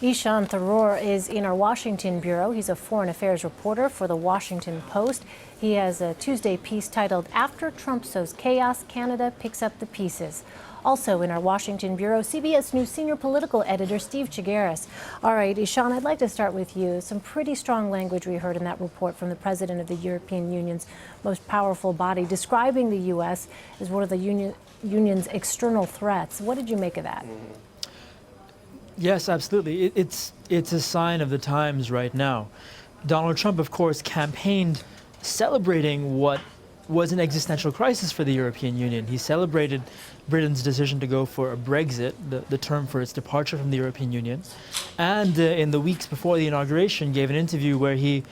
Ishaan Tharoor is in our Washington bureau. He's a foreign affairs reporter for the Washington Post. He has a Tuesday piece titled, "After Trump Sows Chaos, Canada Picks Up the Pieces." Also in our Washington bureau, CBS News senior political editor Steve Chaggaris. All right, Ishaan, I'd like to start with you. Some pretty strong language we heard in that report from the president of the European Union's most powerful body, describing the U.S. as one of the union's external threats. What did you make of that? Yes, absolutely. It's a sign of the times right now. Donald Trump, of course, campaigned celebrating what was an existential crisis for the European Union. He celebrated Britain's decision to go for a Brexit, the term for its departure from the European Union, and in the weeks before the inauguration gave an interview where he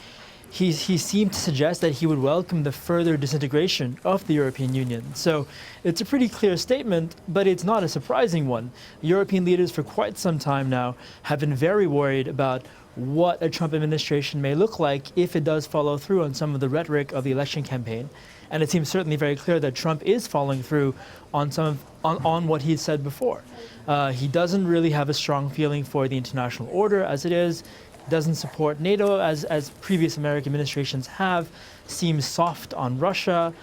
seemed to suggest that he would welcome the further disintegration of the European Union. So it's a pretty clear statement, but it's not a surprising one. European leaders for quite some time now have been very worried about what a Trump administration may look like if it does follow through on some of the rhetoric of the election campaign. And it seems certainly very clear that Trump is following through on on what he said before. He doesn't really have a strong feeling for the international order as it is. Doesn't support NATO as previous American administrations have, seems soft on Russia,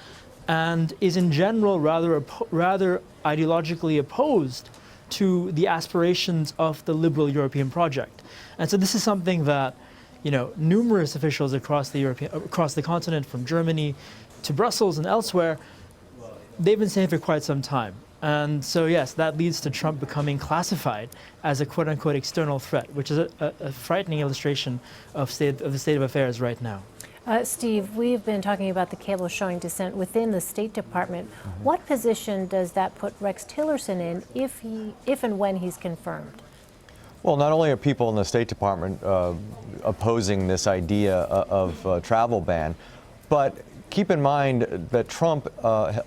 and is in general rather ideologically opposed to the aspirations of the liberal European project. And so this is something that, numerous officials across the continent, from Germany to Brussels and elsewhere, they've been saying for quite some time. And so, yes, that leads to Trump becoming classified as a quote-unquote external threat, which is a frightening illustration of the state of affairs right now. Steve, we've been talking about the cable showing dissent within the State Department. What position does that put Rex Tillerson in if and when he's confirmed? Well, not only are people in the State Department opposing this idea of a travel ban, but keep in mind that Trump,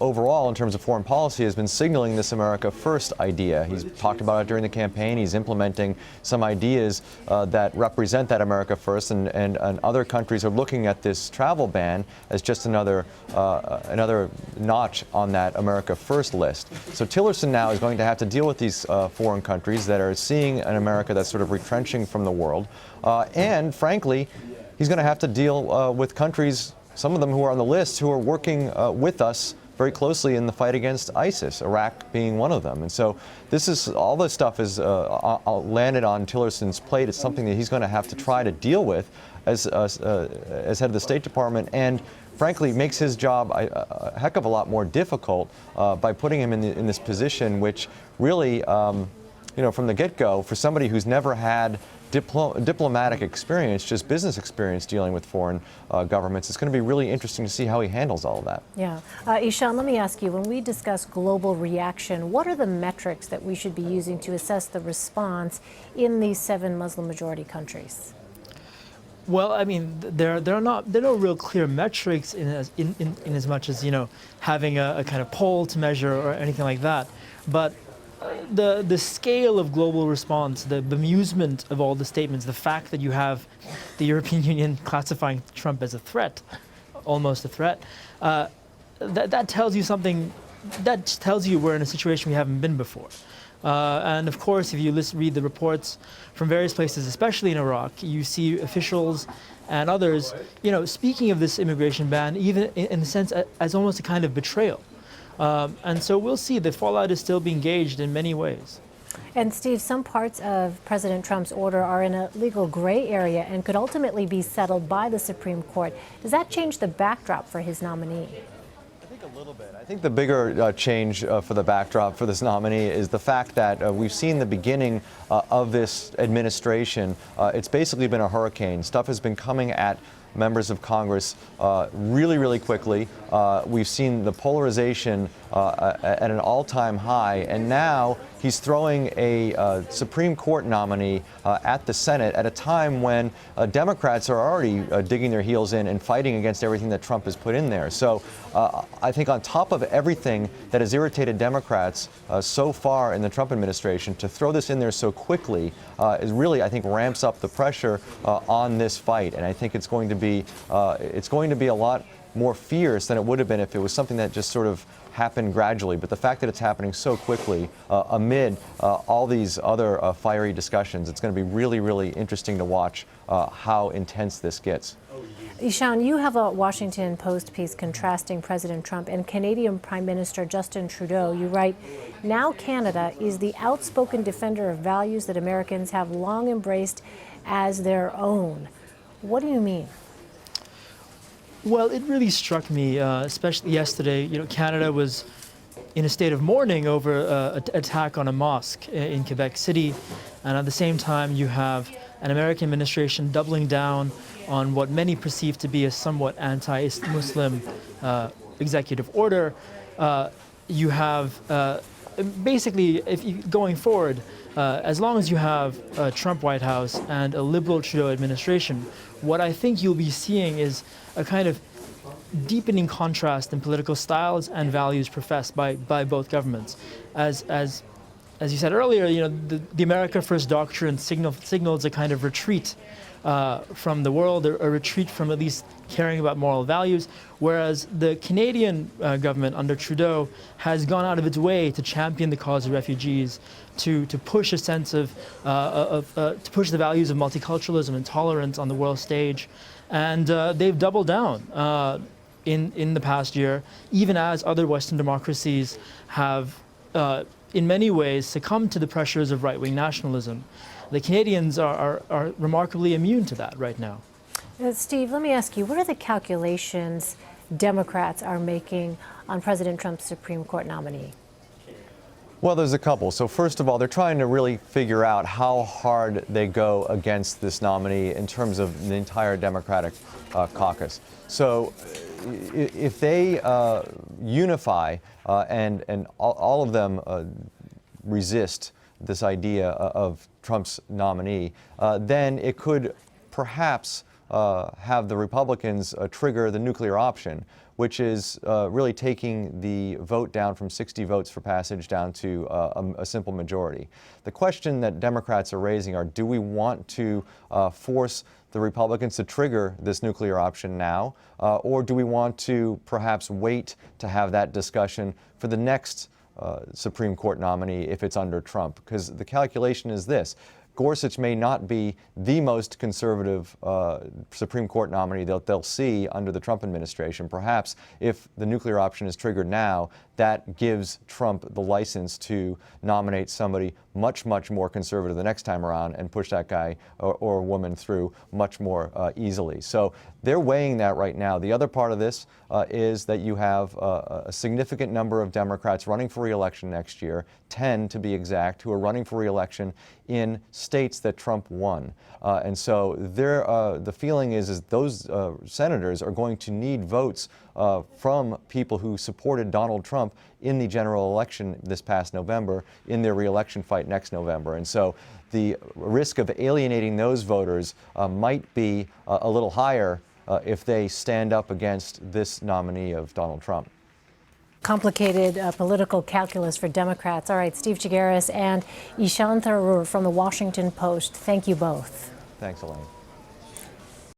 overall, in terms of foreign policy, has been signaling this America First idea. He's talked about it during the campaign. He's implementing some ideas that represent that America First, and other countries are looking at this travel ban as just another notch on that America First list. So Tillerson now is going to have to deal with these foreign countries that are seeing an America that's sort of retrenching from the world. And frankly, he's going to have to deal with countries, some of them who are on the list, who are working with us very closely in the fight against ISIS, Iraq being one of them. And so all this stuff is landed on Tillerson's plate. It's something that he's going to have to try to deal with as head of the State Department, and frankly makes his job a heck of a lot more difficult by putting him in this position, which really, from the get-go, for somebody who's never had diplomatic experience, just business experience dealing with foreign governments, it's going to be really interesting to see how he handles all of that. Yeah. Ishaan, let me ask you, when we discuss global reaction, what are the metrics that we should be using to assess the response in these 7 Muslim-majority countries? Well, I mean, there are no real clear metrics in as much as, having a kind of poll to measure or anything like that. But the scale of global response, the bemusement of all the statements, the fact that you have the European Union classifying Trump as a threat, almost a threat, that tells you something. That tells you we're in a situation we haven't been before. And of course, if you read the reports from various places, especially in Iraq, you see officials and others, speaking of this immigration ban, even in a sense as almost a kind of betrayal. And so we'll see. The fallout is still being gauged in many ways. And Steve, some parts of President Trump's order are in a legal gray area and could ultimately be settled by the Supreme Court. Does that change the backdrop for his nominee? I think a little bit. I think the bigger change for the backdrop for this nominee is the fact that we've seen the beginning of this administration. It's basically been a hurricane. Stuff has been coming at members of Congress really, really quickly. We've seen the polarization at an all-time high, and now he's throwing a Supreme Court nominee at the Senate at a time when Democrats are already digging their heels in and fighting against everything that Trump has put in there. So I think on top of everything that has irritated Democrats so far in the Trump administration, to throw this in there so quickly is really, I think, ramps up the pressure on this fight. And I think it's going to be a lot more fierce than it would have been if it was something that just sort of happen gradually. But the fact that it's happening so quickly amid all these other fiery discussions, it's going to be really, really interesting to watch how intense this gets. Ishaan, you have a Washington Post piece contrasting President Trump and Canadian Prime Minister Justin Trudeau. You write, now Canada is the outspoken defender of values that Americans have long embraced as their own. What do you mean? Well, it really struck me, especially yesterday. You know, Canada was in a state of mourning over an attack on a mosque in Quebec City, and at the same time, you have an American administration doubling down on what many perceive to be a somewhat anti-Muslim executive order. You have basically, going forward, as long as you have a Trump White House and a liberal Trudeau administration, what I think you'll be seeing is a kind of deepening contrast in political styles and values professed by both governments. As you said earlier, you know, the America First doctrine signals a kind of retreat from the world, a retreat from at least caring about moral values, whereas the Canadian government under Trudeau has gone out of its way to champion the cause of refugees, to push a sense of to push the values of multiculturalism and tolerance on the world stage, and they've doubled down in the past year, even as other Western democracies have in many ways succumbed to the pressures of right-wing nationalism. The Canadians are remarkably immune to that right now. Steve, let me ask you, what are the calculations Democrats are making on President Trump's Supreme Court nominee? Well, there's a couple. So first of all, they're trying to really figure out how hard they go against this nominee in terms of the entire Democratic caucus. So if they unify and all of them resist this idea of Trump's nominee, then it could perhaps have the Republicans trigger the nuclear option, which is really taking the vote down from 60 votes for passage down to a simple majority. The question that Democrats are raising are, do we want to force the Republicans to trigger this nuclear option now, or do we want to perhaps wait to have that discussion for the next Supreme Court nominee if it's under Trump? Because the calculation is this: Gorsuch may not be the most conservative Supreme Court nominee they'll see under the Trump administration. Perhaps if the nuclear option is triggered now, that gives Trump the license to nominate somebody much, much more conservative the next time around and push that guy or woman through much more easily. So they're weighing that right now. The other part of this is that you have a significant number of Democrats running for re-election next year, 10 to be exact, who are running for re-election in states that Trump won. And so the feeling is those senators are going to need votes from people who supported Donald Trump in the general election this past November, in their re-election fight next November. And so the risk of alienating those voters might be a little higher if they stand up against this nominee of Donald Trump. Complicated political calculus for Democrats. All right, Steve Chaggaris and Ishaan Tharoor from the Washington Post. Thank you both. Thanks, Elaine.